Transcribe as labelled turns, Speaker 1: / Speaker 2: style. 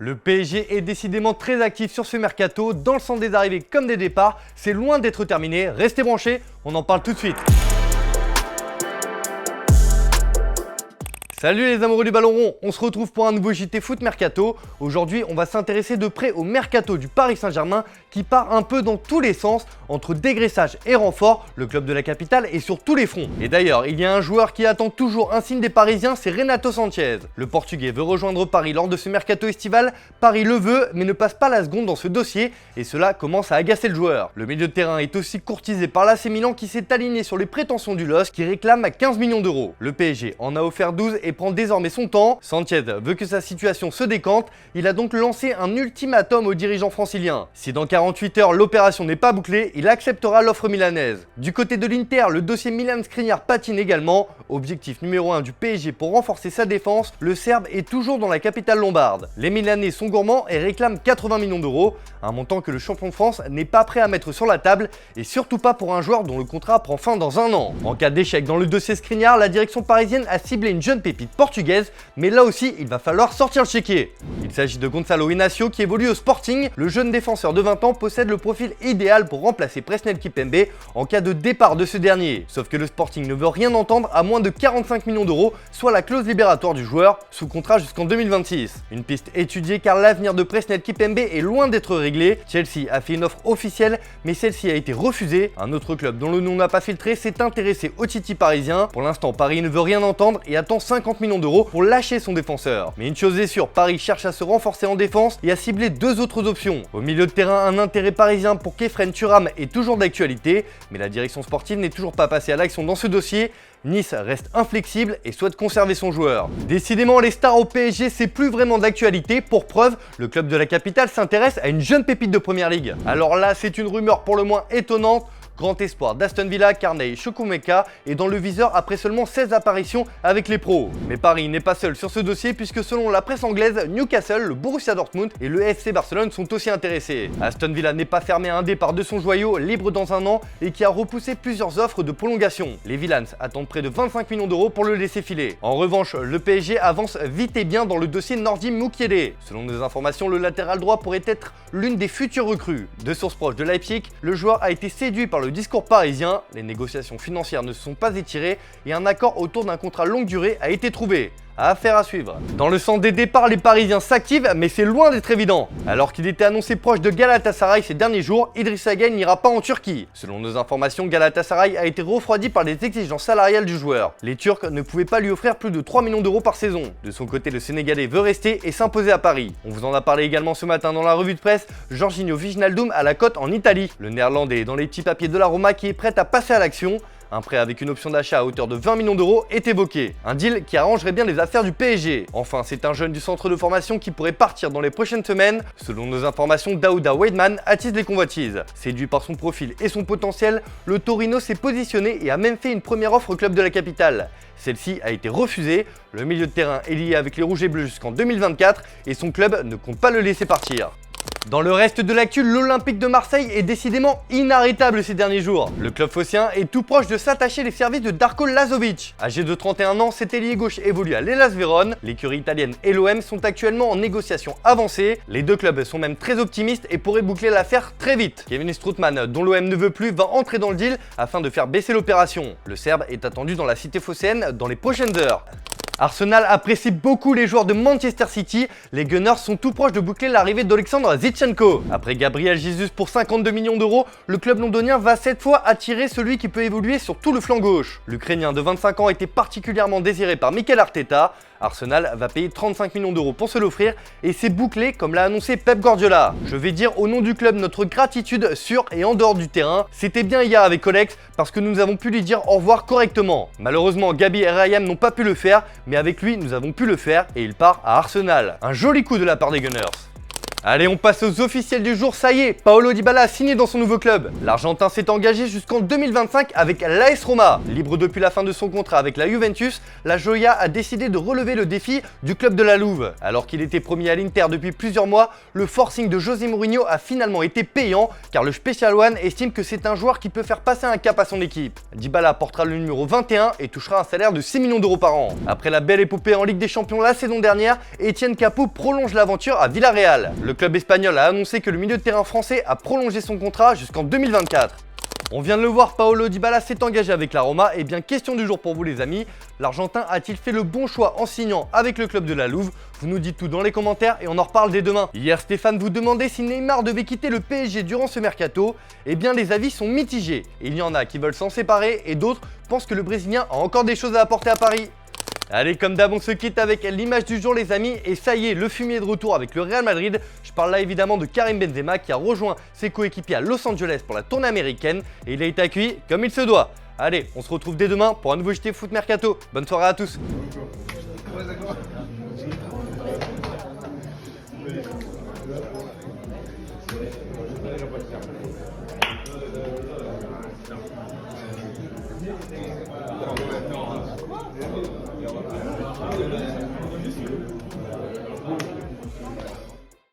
Speaker 1: Le PSG est décidément très actif sur ce mercato, dans le sens des arrivées comme des départs, c'est loin d'être terminé, restez branchés, on en parle tout de suite. Salut les amoureux du ballon rond, on se retrouve pour un nouveau JT Foot Mercato. Aujourd'hui, on va s'intéresser de près au mercato du Paris Saint-Germain qui part un peu dans tous les sens, entre dégraissage et renfort, le club de la capitale est sur tous les fronts. Et d'ailleurs, il y a un joueur qui attend toujours un signe des Parisiens, c'est Renato Sanchez. Le Portugais veut rejoindre Paris lors de ce mercato estival, Paris le veut mais ne passe pas la seconde dans ce dossier et cela commence à agacer le joueur. Le milieu de terrain est aussi courtisé par l'AC Milan qui s'est aligné sur les prétentions du LOSC qui réclame 15 millions d'euros. Le PSG en a offert 12 et prend désormais son temps. Sanchez veut que sa situation se décante, il a donc lancé un ultimatum aux dirigeants franciliens. Si dans 48 heures l'opération n'est pas bouclée, il acceptera l'offre milanaise. Du côté de l'Inter, le dossier Milan Skriniar patine également. Objectif numéro 1 du PSG pour renforcer sa défense, le Serbe est toujours dans la capitale lombarde. Les Milanais sont gourmands et réclament 80 millions d'euros, un montant que le champion de France n'est pas prêt à mettre sur la table et surtout pas pour un joueur dont le contrat prend fin dans un an. En cas d'échec dans le dossier Skriniar, la direction parisienne a ciblé une jeune pépite portugaise, mais là aussi il va falloir sortir le chéquier. Il s'agit de Gonçalo Inácio qui évolue au Sporting. Le jeune défenseur de 20 ans possède le profil idéal pour remplacer Presnel Kimpembe en cas de départ de ce dernier. Sauf que le Sporting ne veut rien entendre à moins de 45 millions d'euros, soit la clause libératoire du joueur, sous contrat jusqu'en 2026. Une piste étudiée car l'avenir de Presnel Kimpembe est loin d'être réglé. Chelsea a fait une offre officielle, mais celle-ci a été refusée. Un autre club dont le nom n'a pas filtré s'est intéressé au Titi parisien. Pour l'instant, Paris ne veut rien entendre et attend 50 millions d'euros pour lâcher son défenseur. Mais une chose est sûre, Paris cherche à se renforcer en défense et à cibler deux autres options. Au milieu de terrain, un intérêt parisien pour Khéphren Thuram est toujours d'actualité, mais la direction sportive n'est toujours pas passée à l'action dans ce dossier. Nice reste inflexible et souhaite conserver son joueur. Décidément, les stars au PSG, c'est plus vraiment d'actualité. Pour preuve, le club de la capitale s'intéresse à une jeune pépite de première ligue. Alors là, c'est une rumeur pour le moins étonnante. Grand espoir d'Aston Villa, Carney Chukwuemeka est dans le viseur après seulement 16 apparitions avec les pros. Mais Paris n'est pas seul sur ce dossier puisque selon la presse anglaise, Newcastle, le Borussia Dortmund et le FC Barcelone sont aussi intéressés. Aston Villa n'est pas fermé à un départ de son joyau libre dans un an et qui a repoussé plusieurs offres de prolongation. Les Villans attendent près de 25 millions d'euros pour le laisser filer. En revanche, le PSG avance vite et bien dans le dossier Nordi Mukiele. Selon nos informations, le latéral droit pourrait être l'une des futures recrues. De sources proches de Leipzig, le joueur a été séduit par le discours parisien, les négociations financières ne se sont pas étirées et un accord autour d'un contrat longue durée a été trouvé. Affaire à suivre. Dans le sens des départs, les Parisiens s'activent, mais c'est loin d'être évident. Alors qu'il était annoncé proche de Galatasaray ces derniers jours, Idrissa Gueye n'ira pas en Turquie. Selon nos informations, Galatasaray a été refroidi par les exigences salariales du joueur. Les Turcs ne pouvaient pas lui offrir plus de 3 millions d'euros par saison. De son côté, le Sénégalais veut rester et s'imposer à Paris. On vous en a parlé également ce matin dans la revue de presse, Jorginho Wijnaldum à la cote en Italie. Le néerlandais est dans les petits papiers de la Roma qui est prêt à passer à l'action. Un prêt avec une option d'achat à hauteur de 20 millions d'euros est évoqué. Un deal qui arrangerait bien les affaires du PSG. Enfin, c'est un jeune du centre de formation qui pourrait partir dans les prochaines semaines. Selon nos informations, Daouda Weidman attise les convoitises. Séduit par son profil et son potentiel, le Torino s'est positionné et a même fait une première offre au club de la capitale. Celle-ci a été refusée. Le milieu de terrain est lié avec les Rouges et Bleus jusqu'en 2024 et son club ne compte pas le laisser partir. Dans le reste de l'actu, l'Olympique de Marseille est décidément inarrêtable ces derniers jours. Le club phocéen est tout proche de s'attacher les services de Darko Lazovic. Âgé de 31 ans, cet ailier gauche évolue à l'Hellas Vérone. L'écurie italienne et l'OM sont actuellement en négociation avancée. Les deux clubs sont même très optimistes et pourraient boucler l'affaire très vite. Kevin Strootman, dont l'OM ne veut plus, va entrer dans le deal afin de faire baisser l'opération. Le Serbe est attendu dans la cité phocéenne dans les prochaines heures. Arsenal apprécie beaucoup les joueurs de Manchester City. Les Gunners sont tout proches de boucler l'arrivée d'Alexandre Zinchenko. Après Gabriel Jesus pour 52 millions d'euros, le club londonien va cette fois attirer celui qui peut évoluer sur tout le flanc gauche. L'Ukrainien de 25 ans était particulièrement désiré par Mikel Arteta. Arsenal va payer 35 millions d'euros pour se l'offrir et c'est bouclé comme l'a annoncé Pep Guardiola. Je vais dire au nom du club notre gratitude sur et en dehors du terrain. C'était bien hier avec Colex parce que nous avons pu lui dire au revoir correctement. Malheureusement, Gabi et Ryan n'ont pas pu le faire, mais avec lui nous avons pu le faire et il part à Arsenal. Un joli coup de la part des Gunners. Allez, on passe aux officiels du jour, ça y est, Paulo Dybala a signé dans son nouveau club. L'Argentin s'est engagé jusqu'en 2025 avec l'AS Roma. Libre depuis la fin de son contrat avec la Juventus, la Joya a décidé de relever le défi du club de la Louve. Alors qu'il était promis à l'Inter depuis plusieurs mois, le forcing de José Mourinho a finalement été payant car le Special One estime que c'est un joueur qui peut faire passer un cap à son équipe. Dybala portera le numéro 21 et touchera un salaire de 6 millions d'euros par an. Après la belle épopée en Ligue des Champions la saison dernière, Etienne Capoue prolonge l'aventure à Villarreal. Le club espagnol a annoncé que le milieu de terrain français a prolongé son contrat jusqu'en 2024. On vient de le voir, Paulo Dybala s'est engagé avec la Roma. Et bien, question du jour pour vous les amis, l'Argentin a-t-il fait le bon choix en signant avec le club de la Louve? Vous nous dites tout dans les commentaires et on en reparle dès demain. Hier, Stéphane vous demandait si Neymar devait quitter le PSG durant ce mercato. Eh bien, les avis sont mitigés. Il y en a qui veulent s'en séparer et d'autres pensent que le Brésilien a encore des choses à apporter à Paris. Allez, comme d'hab, on se quitte avec l'image du jour les amis, et ça y est, le fumier est de retour avec le Real Madrid. Je parle là évidemment de Karim Benzema qui a rejoint ses coéquipiers à Los Angeles pour la tournée américaine et il a été accueilli comme il se doit. Allez, on se retrouve dès demain pour un nouveau JT Foot Mercato. Bonne soirée à tous.